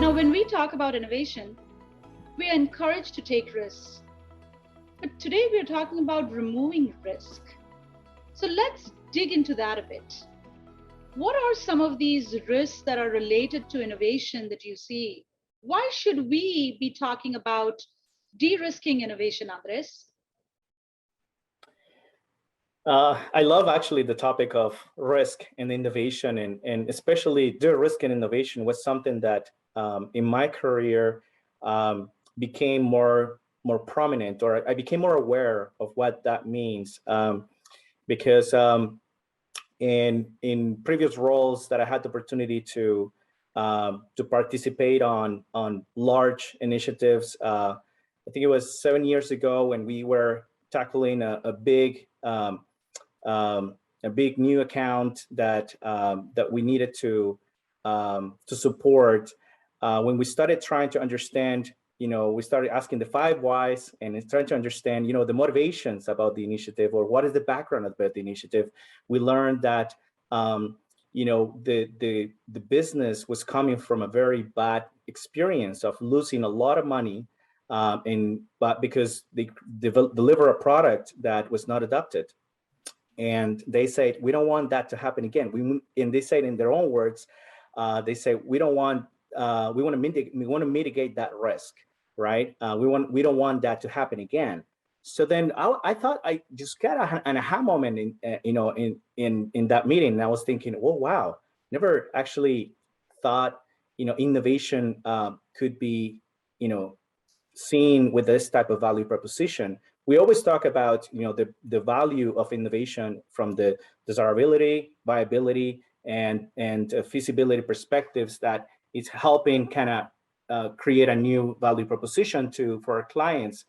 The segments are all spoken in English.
Now, when we talk about innovation, we are encouraged to take risks. But today we are talking about removing risk. So let's dig into that a bit. What are some of these risks that are related to innovation that you see? Why should we be talking about de-risking innovation, Andres? I love actually the topic of risk and innovation, and especially the risk and innovation was something that in my career became more prominent, or I became more aware of what that means, because in previous roles that I had the opportunity to participate on large initiatives. I think it was 7 years ago when we were tackling a big new account that we needed to support. When we started trying to understand, we started asking the 5 whys and trying to understand, the motivations about the initiative, or what is the background about the initiative. We learned that, the business was coming from a very bad experience of losing a lot of money, but because they deliver a product that was not adopted. And they said, we don't want that to happen again. And they said in their own words, they say, we want to mitigate that risk, right? We don't want that to happen again. So then I thought I just got an aha moment in that meeting. And I was thinking, oh wow, never actually thought innovation could be seen with this type of value proposition. We always talk about the value of innovation from the desirability, viability, and feasibility perspectives, that it's helping kind of create a new value proposition for our clients,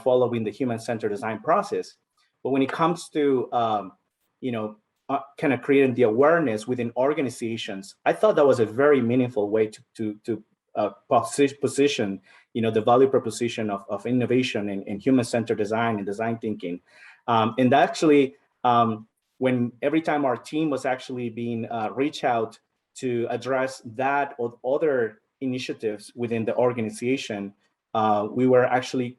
following the human-centered design process. But when it comes to kind of creating the awareness within organizations, I thought that was a very meaningful way to position the value proposition of innovation and human-centered design and design thinking. And actually, when every time our team was actually being reached out to address that or other initiatives within the organization, we were actually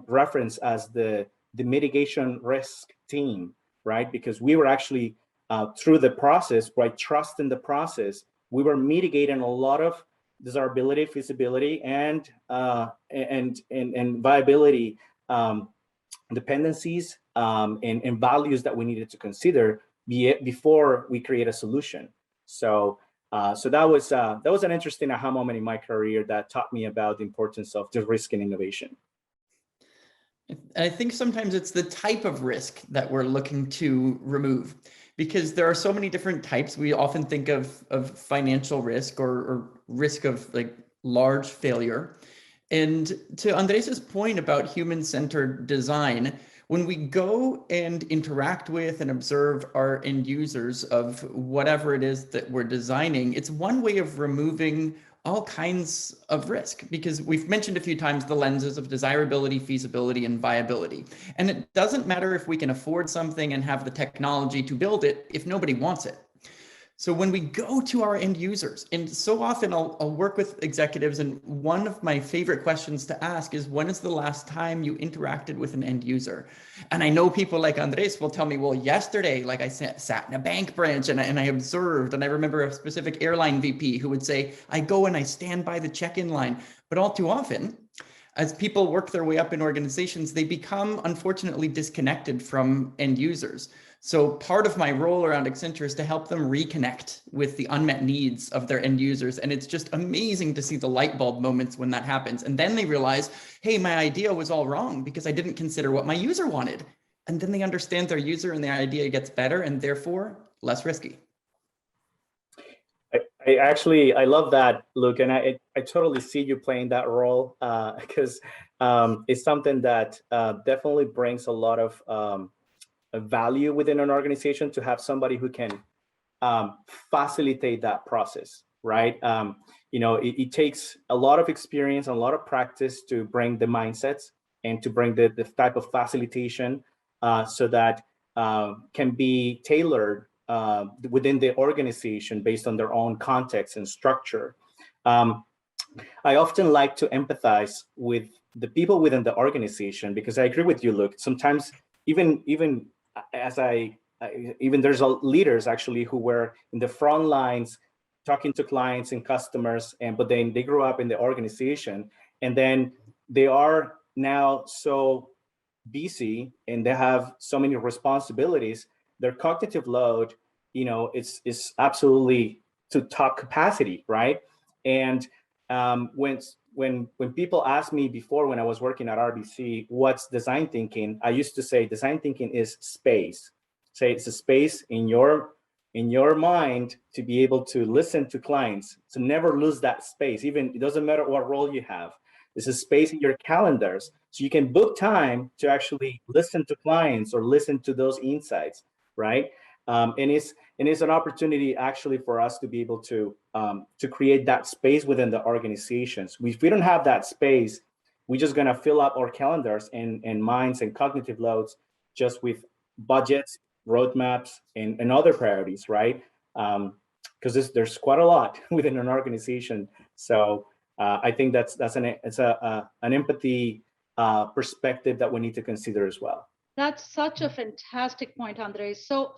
referenced as the mitigation risk team, right? Because we were actually through the process, by trust in the process, we were mitigating a lot of desirability, feasibility, and viability dependencies and values that we needed to consider before we create a solution. So that was an interesting aha moment in my career that taught me about the importance of the risk and innovation. I think sometimes it's the type of risk that we're looking to remove, because there are so many different types. We often think of financial risk or risk of like large failure. And to Andres's point about human-centered design, when we go and interact with and observe our end users of whatever it is that we're designing, it's one way of removing all kinds of risk, because we've mentioned a few times the lenses of desirability, feasibility, and viability. And it doesn't matter if we can afford something and have the technology to build it if nobody wants it. So when we go to our end users, and so often I'll work with executives, and one of my favorite questions to ask is, when is the last time you interacted with an end user? And I know people like Andres will tell me, well, yesterday, like I sat in a bank branch and I observed, and I remember a specific airline VP who would say, I go and I stand by the check-in line. But all too often, as people work their way up in organizations, they become unfortunately disconnected from end users. So part of my role around Accenture is to help them reconnect with the unmet needs of their end users. And it's just amazing to see the light bulb moments when that happens. And then they realize, hey, my idea was all wrong because I didn't consider what my user wanted. And then they understand their user and their idea gets better and therefore less risky. I love that, Luke, and I totally see you playing that role because it's something that definitely brings a lot of value within an organization, to have somebody who can facilitate that process, right? It takes a lot of experience and a lot of practice to bring the mindsets and to bring the type of facilitation so that can be tailored within the organization based on their own context and structure. I often like to empathize with the people within the organization, because I agree with you, Luke. Sometimes even as even there's leaders actually who were in the front lines talking to clients and customers, but then they grew up in the organization, and then they are now so busy and they have so many responsibilities. Their cognitive load, is absolutely to top capacity, right? And when people ask me before, when I was working at RBC, what's design thinking, I used to say design thinking is space. Say it's a space in your mind to be able to listen to clients, to never lose that space. Even it doesn't matter what role you have. There's a space in your calendars so you can book time to actually listen to clients or listen to those insights, right? And it's an opportunity actually for us to be able to create that space within the organizations. If we don't have that space, we're just gonna fill up our calendars and minds and cognitive loads just with budgets, roadmaps, and other priorities, right? Because there's quite a lot within an organization. So I think that's an empathy perspective that we need to consider as well. That's such a fantastic point, Andres. So